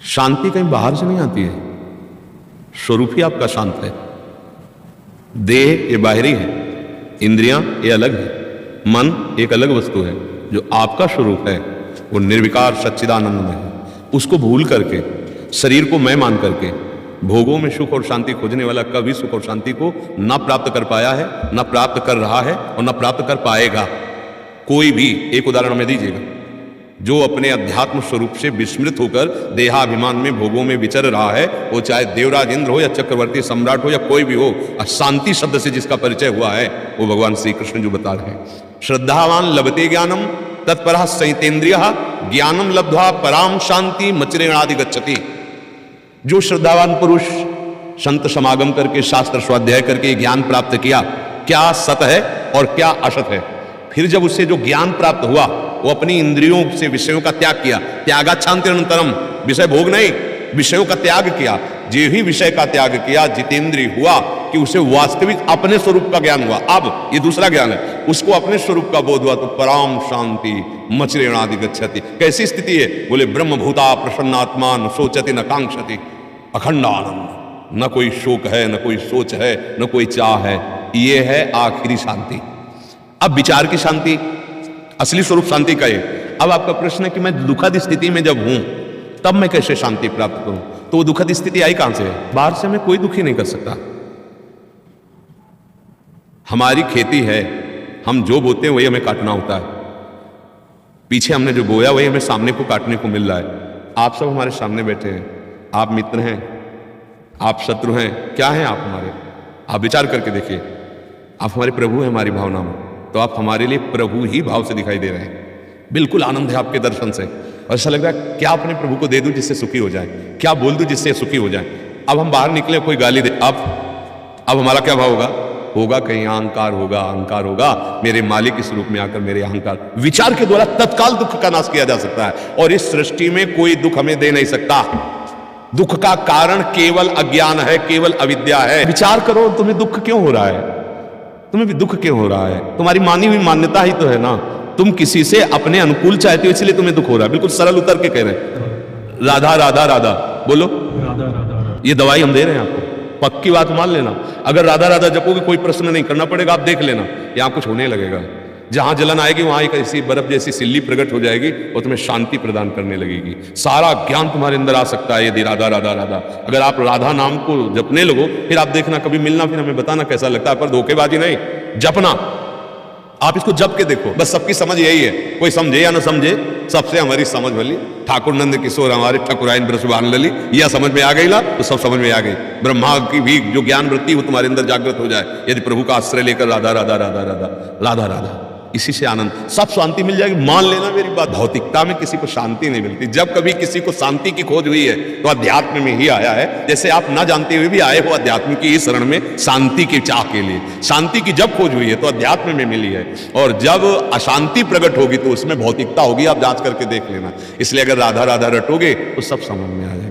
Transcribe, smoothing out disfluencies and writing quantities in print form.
शांति कहीं बाहर से नहीं आती है, स्वरूप ही आपका शांत है। देह ये बाहरी है, इंद्रियां ये अलग है, मन एक अलग वस्तु है। जो आपका स्वरूप है वो निर्विकार सच्चिदानंद है। उसको भूल करके, शरीर को मैं मान करके, भोगों में सुख और शांति खोजने वाला कभी सुख और शांति को ना प्राप्त कर पाया है, ना प्राप्त कर रहा है और ना प्राप्त कर पाएगा कोई भी। एक उदाहरण हमें दीजिएगा। जो अपने अध्यात्म स्वरूप से विस्मृत होकर देहाभिमान में भोगों में विचर रहा है, वो चाहे देवराज इंद्र हो या चक्रवर्ती सम्राट हो या कोई भी हो, शांति शब्द से जिसका परिचय हुआ है वो भगवान श्री कृष्ण जो बता रहे हैं। श्रद्धावान लभते ज्ञानम तत्परः संयतेन्द्रियः ज्ञानम लब्ध्वा पराम शांति मचरेणादि गच्छति। जो श्रद्धावान पुरुष संत समागम करके शास्त्र स्वाध्याय करके ज्ञान प्राप्त किया, क्या सत है और क्या असत है, फिर जब उससे जो ज्ञान प्राप्त हुआ वो अपनी इंद्रियों से विषयों का त्याग किया। त्यागाच्छान्तिरनंतरम, विषय भोग नहीं, विषयों का त्याग किया। जो ही विषय का त्याग किया, जितेंद्रिय हुआ कि उसे वास्तविक अपने स्वरूप का ज्ञान हुआ। अब ये दूसरा ज्ञान है, उसको अपने स्वरूप का बोध हुआ तो पराम शांति मचरेणादि गच्छति। कैसी स्थिति है? बोले ब्रह्मभूता प्रसन्नात्मा न सोचति न कांक्षति, अखंड आनंद। न कोई शोक है, न कोई सोच है, न कोई चाह है। ये है आखिरी शांति। अब विचार की शांति, असली स्वरूप शांति का है। अब आपका प्रश्न है कि मैं दुखद स्थिति में जब हूं तब मैं कैसे शांति प्राप्त करूं? तो वो दुखद स्थिति आई कहां से है? बाहर से हमें कोई दुखी नहीं कर सकता। हमारी खेती है, हम जो बोते हैं वही हमें काटना होता है। पीछे हमने जो बोया वही हमें सामने को काटने को मिल रहा है। आप सब हमारे सामने बैठे हैं, आप मित्र हैं, आप शत्रु हैं, क्या हैं आप हमारे? आप विचार करके देखिए। आप हमारे प्रभु हैं हमारी भावना में, तो आप हमारे लिए प्रभु ही भाव से दिखाई दे रहे हैं। बिल्कुल आनंद है आपके दर्शन से, और ऐसा लग रहा है क्या अपने प्रभु को दे दूं जिससे सुखी हो जाए, क्या बोल दूं जिससे सुखी हो जाए। अब हम बाहर निकले, कोई गाली दे, अब हमारा क्या भाव होगा? कहीं अहंकार होगा, अहंकार होगा, मेरे मालिक के स्वरूप में आकर मेरे अहंकार। विचार के द्वारा तत्काल दुख का नाश किया जा सकता है, और इस सृष्टि में कोई दुख हमें दे नहीं सकता। दुख का कारण केवल अज्ञान है, केवल अविद्या है। विचार करो, तुम्हें दुख क्यों हो रहा है? तुम्हें भी दुख क्यों हो रहा है? तुम्हारी मानी हुई मान्यता ही तो है ना। तुम किसी से अपने अनुकूल चाहते हो, इसलिए तुम्हें दुख हो रहा है। बिल्कुल सरल उतर के कह रहे हैं, राधा राधा राधा बोलो, राधा राधा। ये दवाई हम दे रहे हैं आपको, पक्की बात मान लेना। अगर राधा राधा जपोगे कोई प्रश्न नहीं करना पड़ेगा, आप देख लेना यहां कुछ होने लगेगा। जहां जलन आएगी वहां एक ऐसी बर्फ जैसी सिल्ली प्रकट हो जाएगी और तुम्हें शांति प्रदान करने लगेगी। सारा ज्ञान तुम्हारे अंदर आ सकता है यदि राधा राधा राधा। अगर आप राधा नाम को जपने लगो, फिर आप देखना कभी मिलना, फिर हमें बताना कैसा लगता है। पर धोखेबाजी नहीं, जपना। आप इसको जप के देखो। बस सबकी समझ यही है, कोई समझे या ना समझे, सबसे हमारी समझ भली। ठाकुर नंद किशोर हमारे ठकुराइन ब्रजबान लली, यह समझ में आ गई ला तो सब समझ में आ गई। ब्रह्मा की भी जो ज्ञान वृत्ति वो तुम्हारे अंदर जागृत हो जाए यदि प्रभु का आश्रय लेकर राधा राधा राधा राधा राधा राधा। इसी से आनंद, सब शांति मिल जाएगी। मान लेना मेरी बात, भौतिकता में किसी को शांति नहीं मिलती। जब कभी किसी को शांति की खोज हुई है तो अध्यात्म में ही आया है। जैसे आप ना जानते हुए भी आए हो अध्यात्म की इस शरण में शांति के चाह के लिए। शांति की जब खोज हुई है तो अध्यात्म में मिली है, और जब अशांति प्रकट होगी तो उसमें भौतिकता होगी। आप जांच करके देख लेना। इसलिए अगर राधा राधा रटोगे तो सब समझ में आ जाएगा।